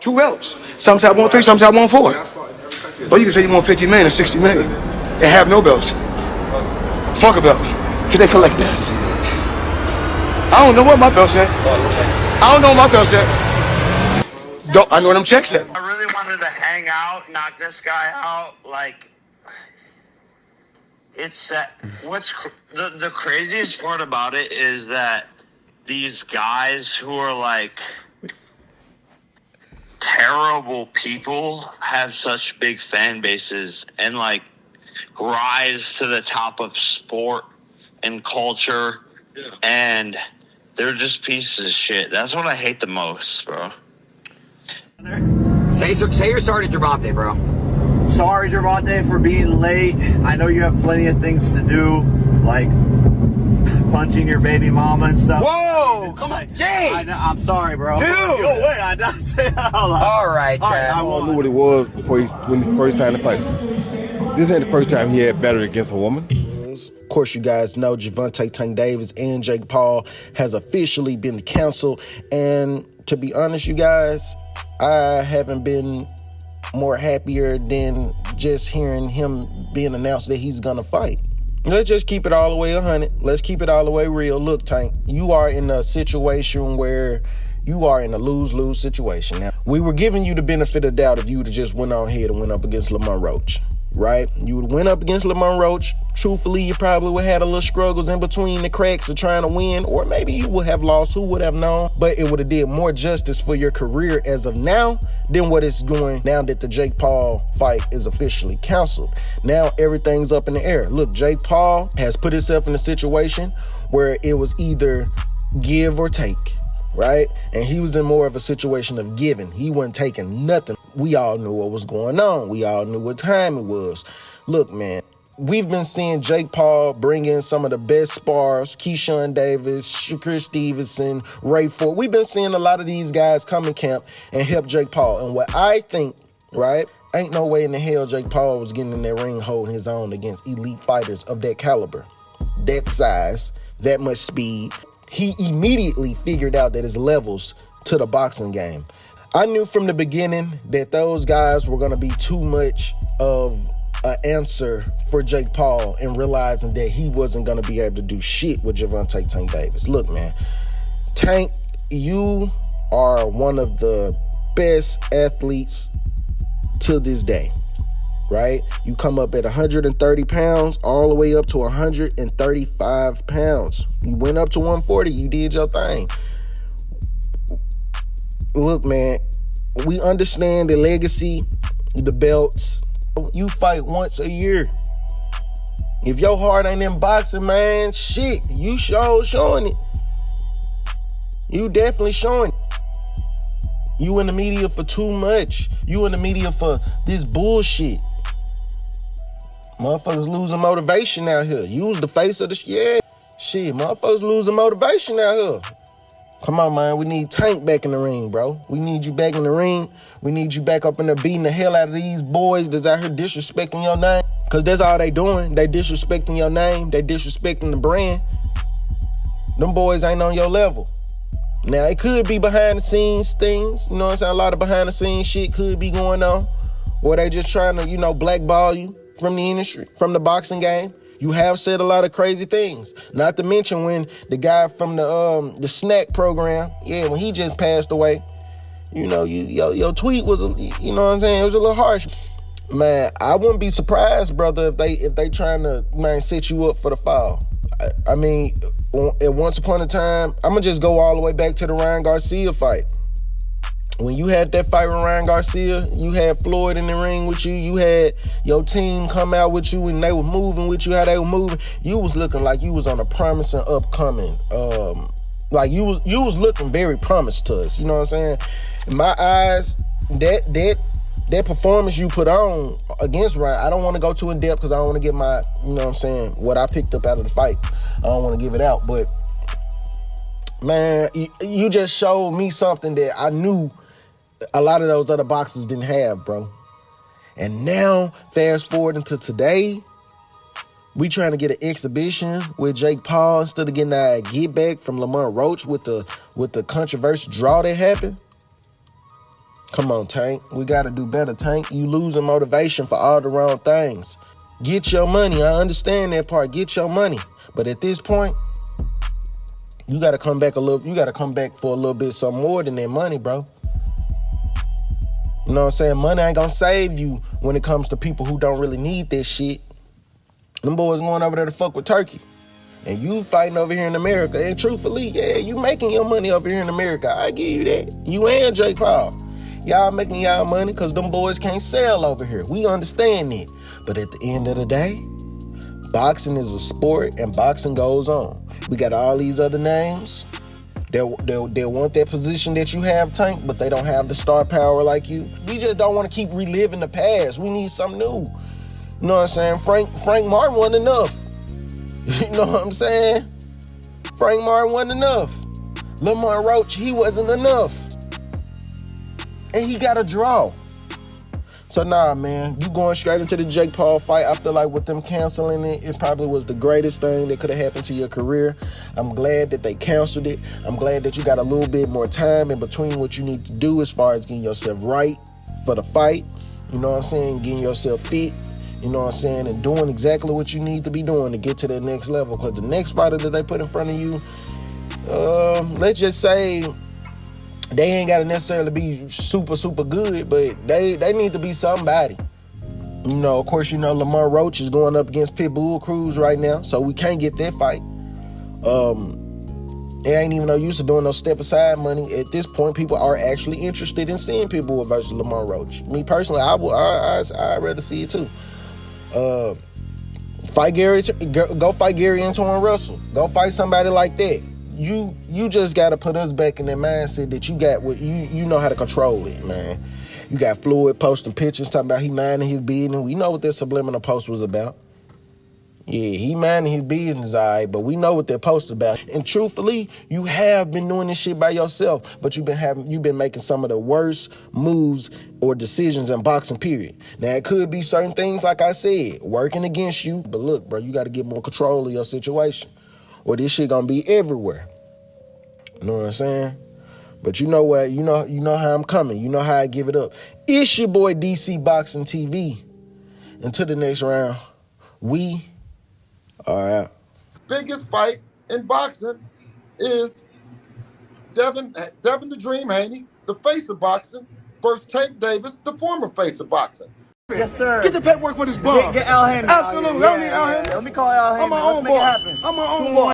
2 belts. Sometimes I want 3, sometimes I want 4. But you can say you want 50 million and 60 million and have no belts. Fuck a belt, because they collect that. I don't know what my belt's at. I don't know what my belt's at. I know what them checks at. I really wanted to hang out, knock this guy out. Like, it's what's the craziest part about it is that these guys who are like terrible people have such big fan bases and like rise to the top of sport and culture, and they're just pieces of shit. That's what I hate the most, bro. Say you're sorry to Gervonta, bro. Sorry, Gervonta, for being late. I know you have plenty of things to do, like punching your baby mama and stuff. Whoa! Come on, Jay! I'm sorry, bro. Dude! Yo, wait, I didn't say that out loud. All right, Chad. I knew what it was when he first signed the fight. This ain't the first time he had battled against a woman. Of course, you guys know Gervonta Davis and Jake Paul has officially been canceled. And to be honest, you guys, I haven't been more happier than just hearing him being announced that he's gonna fight. Let's just keep it all the way 100. Let's keep it all the way real. Look, Tank, you are in a situation where you are in a lose-lose situation. Now, we were giving you the benefit of the doubt if you would have just went on ahead and went up against Lamont Roach, right? You would have went up against Lamont Roach. Truthfully, you probably would have had a little struggles in between the cracks of trying to win, or maybe you would have lost. Who would have known? But it would have did more justice for your career as of now than what it's doing now that the Jake Paul fight is officially canceled. Now everything's up in the air. Look, Jake Paul has put himself in a situation where it was either give or take, right? And he was in more of a situation of giving. He wasn't taking nothing. We all knew what was going on. We all knew what time it was. Look, man, we've been seeing Jake Paul bring in some of the best spars, Keyshawn Davis, Chris Stevenson, Ray Ford. We've been seeing a lot of these guys come in camp and help Jake Paul. And what I think, right, ain't no way in the hell Jake Paul was getting in that ring holding his own against elite fighters of that caliber, that size, that much speed. He immediately figured out that his levels to the boxing game. I knew from the beginning that those guys were going to be too much of an answer for Jake Paul, and realizing that he wasn't going to be able to do shit with Gervonta Tank Davis. Look, man, Tank, you are one of the best athletes to this day, right? You come up at 130 pounds all the way up to 135 pounds. You went up to 140. You did your thing. Look, man, we understand the legacy, the belts. You fight once a year. If your heart ain't in boxing, man, shit, you showing it. You definitely showing it. You in the media for too much. You in the media for this bullshit. Motherfuckers losing motivation out here. You was the face of the shit. Shit, motherfuckers losing motivation out here. Come on, man. We need Tank back in the ring, bro. We need you back in the ring. We need you back up in there beating the hell out of these boys that's out here disrespecting your name. Because that's all they doing. They disrespecting your name. They disrespecting the brand. Them boys ain't on your level. Now, it could be behind the scenes things. You know what I'm saying? A lot of behind the scenes shit could be going on. Or they just trying to, blackball you from the industry, from the boxing game. You have said a lot of crazy things. Not to mention when the guy from the snack program, when he just passed away, your tweet was, you know what I'm saying, it was a little harsh. Man, I wouldn't be surprised, brother, if they trying to, man, set you up for the fall. I mean, at once upon a time, I'm gonna just go all the way back to the Ryan Garcia fight. When you had that fight with Ryan Garcia, you had Floyd in the ring with you, you had your team come out with you and they were moving with you, how they were moving. You was looking like you was on a promising upcoming. Like you was looking very promised to us, you know what I'm saying? In my eyes, that performance you put on against Ryan, I don't want to go too in depth because I don't want to get my, you know what I'm saying, what I picked up out of the fight. I don't want to give it out, but man, you just showed me something that I knew a lot of those other boxers didn't have, bro. And now, fast forward into today, we trying to get an exhibition with Jake Paul instead of getting a get back from Lamont Roach with the controversial draw that happened. Come on, Tank. We got to do better, Tank. You losing motivation for all the wrong things. Get your money. I understand that part. Get your money. But at this point, you got to come back a little. You got to come back for a little bit, some more than that money, bro. You know what I'm saying? Money ain't gonna save you when it comes to people who don't really need that shit. Them boys going over there to fuck with Turkey. And you fighting over here in America. And truthfully, yeah, you making your money over here in America. I give you that. You and Jake Paul. Y'all making y'all money because them boys can't sell over here. We understand that. But at the end of the day, boxing is a sport and boxing goes on. We got all these other names. They'll want that position that you have, Tank, but they don't have the star power like you. We just don't want to keep reliving the past. We need something new. You know what I'm saying? Frank Martin wasn't enough. You know what I'm saying? Frank Martin wasn't enough. Lamar Roach, he wasn't enough. And he got a draw. So nah, man, you going straight into the Jake Paul fight. I feel like with them canceling it, it probably was the greatest thing that could have happened to your career. I'm glad that they canceled it. I'm glad that you got a little bit more time in between what you need to do as far as getting yourself right for the fight. You know what I'm saying? Getting yourself fit. You know what I'm saying? And doing exactly what you need to be doing to get to that next level. Because the next fighter that they put in front of you, let's just say they ain't got to necessarily be super, super good, but they need to be somebody. You know, of course, you know, Lamar Roach is going up against Pitbull Cruz right now, so we can't get that fight. It ain't even no use of doing no step-aside money. At this point, people are actually interested in seeing Pitbull versus Lamar Roach. Me personally, I'd rather see it too. Fight Gary, go fight Gary and Torrin Russell. Go fight somebody like that. You just gotta put us back in that mindset that you got what you know how to control it, man. You got Floyd posting pictures talking about he minding his business. We know what that subliminal post was about. Yeah, he minding his business, all right, but we know what that post is about. And truthfully, you have been doing this shit by yourself, but you've been making some of the worst moves or decisions in boxing, period. Now, it could be certain things, like I said, working against you, but look, bro, you got to get more control of your situation, or this shit gonna be everywhere. You know what I'm saying? But you know what? You know how I'm coming. You know how I give it up. It's your boy DC Boxing TV. Until the next round, we are out. Biggest fight in boxing is Devin the Dream Haney, the face of boxing, versus Tank Davis, the former face of boxing. Yes, sir. Get the paperwork for this bum. Get Al Haney. Absolutely. I don't need Al Haney. Let me call Al Haney. I'm my own boss. I'm my own boss.